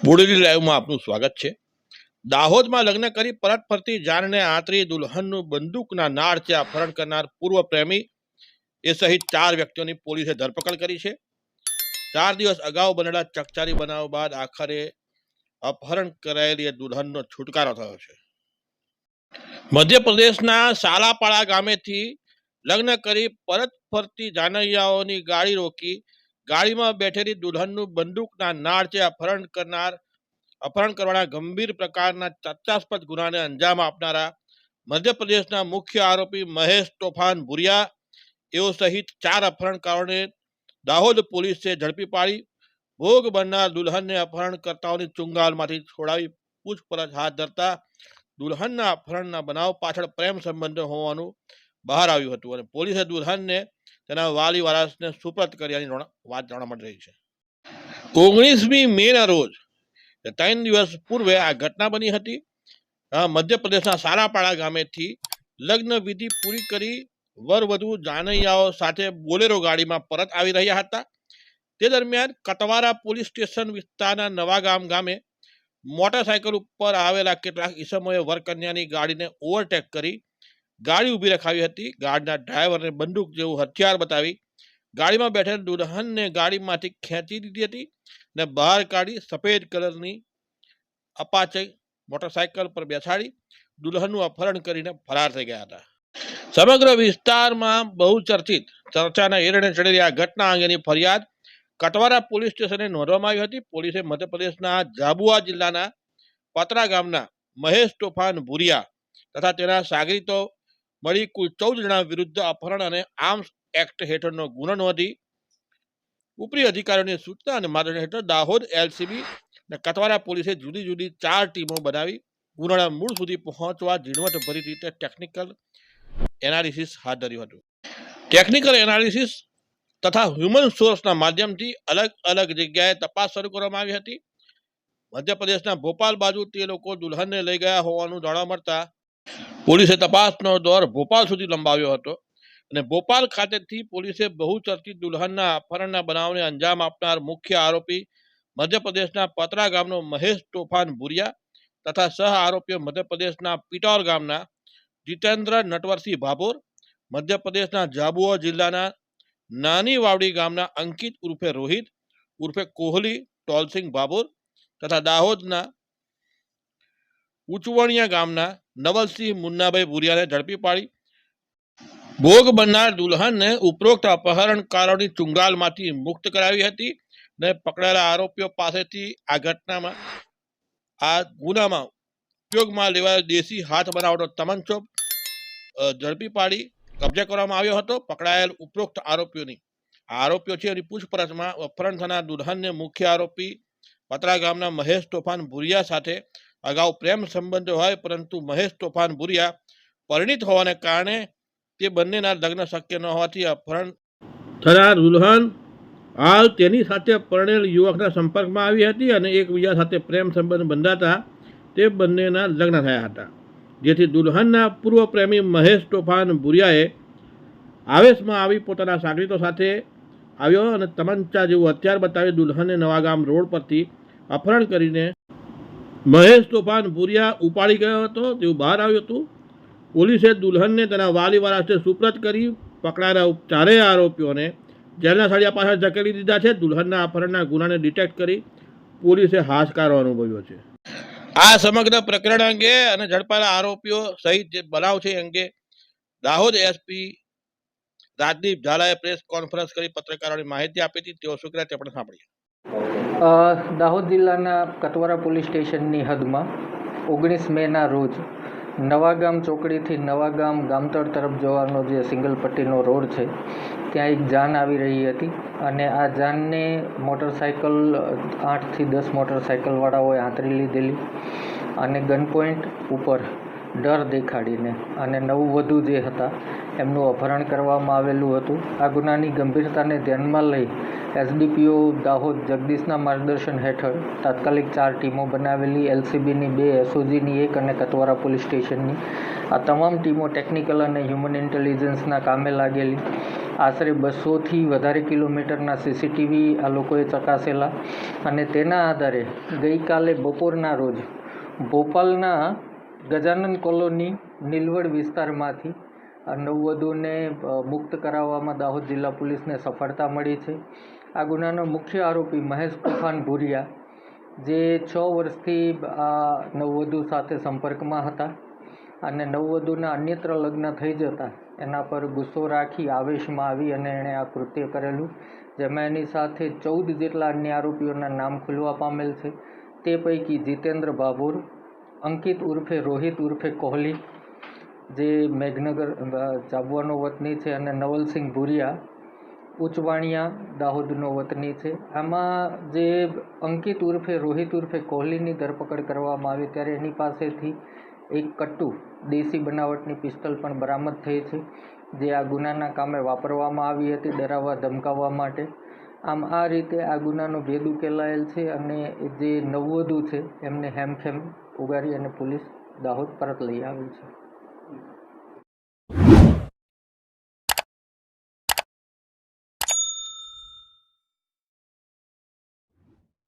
બોડેલી લાઈવમાં આપનું સ્વાગત છે। દાહોદમાં લગ્ન કરી પરત ફરતી જાનને આંતરી દુલ્હનનું બંદૂકના નાળથી અપહરણ કરનાર પૂર્વ પ્રેમી એ સહિત 4 વ્યક્તિઓની પોલીસે ધરપકડ કરી છે। 4 દિવસ અગાઉ બનેલા ચકચારી બનાવ બાદ આખરે અપહરણ કરાયેલી દુલ્હનનો છુટકારો થયો છે। મધ્યપ્રદેશના સાલાપાડા ગામેથી લગ્ન કરી પરત ફરતી જાનૈયાઓની ગાડી રોકી ગાડીમાં બેઠેલી દુલ્હનનું બંદૂકના નાળથી અપહરણ કરવાના ગંભીર પ્રકારના ચર્ચાસ્પદ ગુનાને અંજામ આપનારા મધ્યપ્રદેશના મુખ્ય આરોપી મહેશ તોફાન ભુરિયા એઓ સહિત 4 અપહરણકારોને દાહોદ પોલીસે ઝડપી પાડી ભોગ બનનાર દુલ્હનને અપહરણકર્તાઓની ચુંગાલમાંથી છોડાવી પૂછપરછ હાથ ધરતા દુલ્હનના અપહરણના બનાવ પાછળ પ્રેમ સંબંધો હોવાનું બહાર આવ્યું હતું અને પોલીસે દુલ્હનને તેના વાલી વારસને સુપરત કર્યાની વાત જાણવા મળી રહી છે। 19મી મેના રોજ 3 દિવસ પૂર્વે આ ઘટના બની હતી। મધ્યપ્રદેશના સાલાપાડા ગામેથી લગ્ન વિધિ પૂરી કરી વરવધુ જાનૈયાઓ સાથે બોલેરો ગાડીમાં પરત આવી રહ્યા હતા। તે દરમિયાન કતવારા પોલીસ સ્ટેશન વિસ્તારના નવાગામ ગામે મોટરસાયકલ ઉપર આવેલા કેટલાક ઈસમોએ વરકન્યાની ગાડીને ઓવરટેક કરી ગાડી ઊભી રખાવી હતી। ગાડીના ડ્રાઈવરને બંદૂક જેવું હથિયાર બતાવી ગાડીમાં બેઠેલ દુલ્હનને ગાડીમાંથી ખેંચી દીધી હતી ને બહાર કાઢી સફેદ કલરની અપાચે મોટરસાયકલ પર બેસાડી દુલ્હનનું અપહરણ કરીને ફરાર થઈ ગયા હતા। સમગ્ર વિસ્તારમાં બહુ ચર્ચાના એરણે ચડેલી આ ઘટના અંગેની ફરિયાદ કતવારા પોલીસ સ્ટેશને નોંધવામાં આવી હતી। પોલીસે મધ્યપ્રદેશના ઝાબુઆ જિલ્લાના પતરા ગામના મહેશ તોફાન ભુરિયા તથા તેના સાગરીતો મળી કુલ 14 જણા વિરુદ્ધ અપહરણ અને આર્મ્સ એક્ટ હેઠળનો ગુનો નોંધી ઉપરી અધિકારીઓની સૂચના અને માર્ગદર્શન હેઠળ દાહોદ એલસીબી અને કતવારા પોલીસે જુદી જુદી 4 ટીમો બનાવી ગુનાના મૂળ સુધી પહોંચવા ઝીણવટભરી રીતે ટેકનિકલ એનાલિસિસ હાથ ધર્યું હતું। ટેકનિકલ એનાલિસિસ તથા હ્યુમન સોર્સના માધ્યમથી અલગ અલગ જગ્યાએ તપાસ શરૂ કરવામાં આવી હતી। મધ્યપ્રદેશના ભોપાલ બાજુ તે લોકો દુલ્હનને લઈ ગયા હોવાનું જાણવા મળતા પોલીસે તપાસનો દોર ભોપાલ સુધી લંબાવ્યો હતો અને ભોપાલ ખાતેથી પોલીસે બહુચર્ચિત દુલ્હનના અપહરણના બનાવને અંજામ આપનાર મુખ્ય આરોપી મધ્યપ્રદેશના પતરા ગામનો મહેશ તોફાન ભુરિયા તથા સહ આરોપીઓ મધ્યપ્રદેશના પિટોર ગામના જીતેન્દ્ર નટવરસિંહ ભાભોર, મધ્યપ્રદેશના ઝાબુઆ જિલ્લાના નાની વાવડી ગામના અંકિત ઉર્ફે રોહિત ઉર્ફે કોહલી ટોલસિંહ ભાભોર તથા દાહોદના ઉચવણિયા ગામના નવલસિંહ મુન્નાભાઈ ભુરિયાને ઝડપી પાડી ભોગ બનનાર દુલ્હનને ઉપરોક્ત અપહરણકારોની ચુંગાલમાંથી મુક્ત કરાવી હતી અને પકડાયેલા આરોપીઓ પાસેથી આ ગુનામાં ઉપયોગમાં લેવાયેલ દેશી હાથ બનાવટો તમંચો ઝડપી પાડી કબજે કરવામાં આવ્યો હતો। પકડાયેલ ઉપરોક્ત આરોપીઓ છે એની પૂછપરછમાં અપહરણ થનાર દુલ્હનને મુખ્ય આરોપી પતરા ગામના મહેશ તોફાન ભુરિયા સાથે અગાઉ પ્રેમ સંબંધો હોય પરંતુ મહેશ તોફાન ભુરિયા પરિણીત હોવાને કારણે તે બંનેના લગ્ન શક્ય ન હોવાથી અપહરણ થનાર દુલ્હન હાલ તેની સાથે પરણેલ યુવકના સંપર્કમાં આવી હતી અને એકબીજા સાથે પ્રેમ સંબંધ બંધાતા તે બંનેના લગ્ન થયા હતા, જેથી દુલ્હનના પૂર્વ પ્રેમી મહેશ તોફાન ભુરિયાએ આવેશમાં આવી પોતાના સાગરીતો સાથે આવ્યો અને તમંચા જેવું હથિયાર બતાવી દુલ્હનને નવાગામ રોડ પરથી અપહરણ કરીને મહેશ તોફાન ભુરિયા ઉપાડી ગયો હતો તેવું બહાર આવ્યું હતું। પોલીસે દુલ્હનને તેના વાલી વારસને સુપરત કરી પકડાયેલા 4 આરોપીઓને જેલના સળિયા પાછળ ધકેલી દીધા છે। દુલ્હનના અપહરણના ગુનાને ડિટેક્ટ કરી પોલીસે હાશકારો અનુભવ્યો છે। આ સમગ્ર પ્રકરણ અંગે અને ઝડપાયેલા આરોપીઓ સહિત જે બનાવ છે અંગે દાહોદ એસપી રાજદીપ ઝાલાએ પ્રેસ કોન્ફરન્સ કરી પત્રકારોને માહિતી આપી હતી। તેઓ શું કર્યા તે પણ સાંભળીએ। દાહોદ જિલ્લાના કતવારા પોલીસ સ્ટેશનની હદમાં 19 મેના રોજ નવાગામ ચોકડીથી નવાગામ ગામતળ તરફ જવાનો જે સિંગલ પટ્ટીનો રોડ છે ત્યાં એક જાન આવી રહી હતી અને આ જાનને મોટરસાઇકલ 8 થી 10 મોટરસાઇકલવાળાઓએ આંતરી લીધેલી અને ગન પોઈન્ટ ઉપર ડર દેખાડીને અને નવવધુ જે હતા એમનું અપહરણ કરવામાં આવેલું હતું। આ ગુનાની ગંભીરતાને ધ્યાનમાં લઈ એસડીપીઓ દાહોદ જગદીશના માર્ગદર્શન હેઠળ તાત્કાલિક 4 ટીમો બનાવેલી, એલસીબીની 2, એસઓજીની 1 અને કતવારા પોલીસ સ્ટેશનની આ તમામ ટીમો ટેકનિકલ અને હ્યુમન ઇન્ટેલિજન્સના કામે લાગેલી આશરે 200થી વધારે કિલોમીટરના સીસીટીવી આ લોકોએ ચકાસેલા અને તેના આધારે ગઈકાલે બપોરના રોજ ભોપાલના ગજાનન કોલોની નીલવડ વિસ્તારમાંથી આ નવવધુને મુક્ત કરાવવામાં દાહોદ જિલ્લા પોલીસને સફળતા મળી છે. આ ગુનાનો મુખ્ય આરોપી મહેશ તુફાન ભુરિયા, જે 6 વર્ષથી આ નવવધુ સાથે સંપર્કમાં હતા અને નવવધુના અન્યત્ર લગ્ન થઈ જતા એના પર ગુસ્સો રાખી આવેશમાં આવી અને એણે આ કૃત્ય કરેલું, જેમાં એની સાથે 14 જેટલા અન્ય આરોપીઓના નામ ખુલવા પામેલ છે. તે પૈકી જીતેન્દ્ર ભાભોર, અંકિત ઉર્ફે રોહિત ઉર્ફે કોહલી, જે મેઘનગર જાબવાનો વતની છે, અને નવલસિંહ ભુરિયા ઉચવાણિયા દાહોદનો વતની છે. આમાં જે અંકિત ઉર્ફે રોહિત ઉર્ફે કોહલીની ધરપકડ કરવામાં આવી ત્યારે એની પાસેથી એક કટ્ટુ દેશી બનાવટની પિસ્તલ પણ બરામદ થઈ છે, જે આ ગુનાના કામે વાપરવામાં આવી હતી ડરાવવા ધમકાવવા માટે. આમ આ રીતે આ ગુનાનો ભેદ ઉકેલાયેલ છે અને જે નવવધુ છે એમને હેમખેમ ઉગારી અને પોલીસ દાહોદ પરત લઈ આવી છે.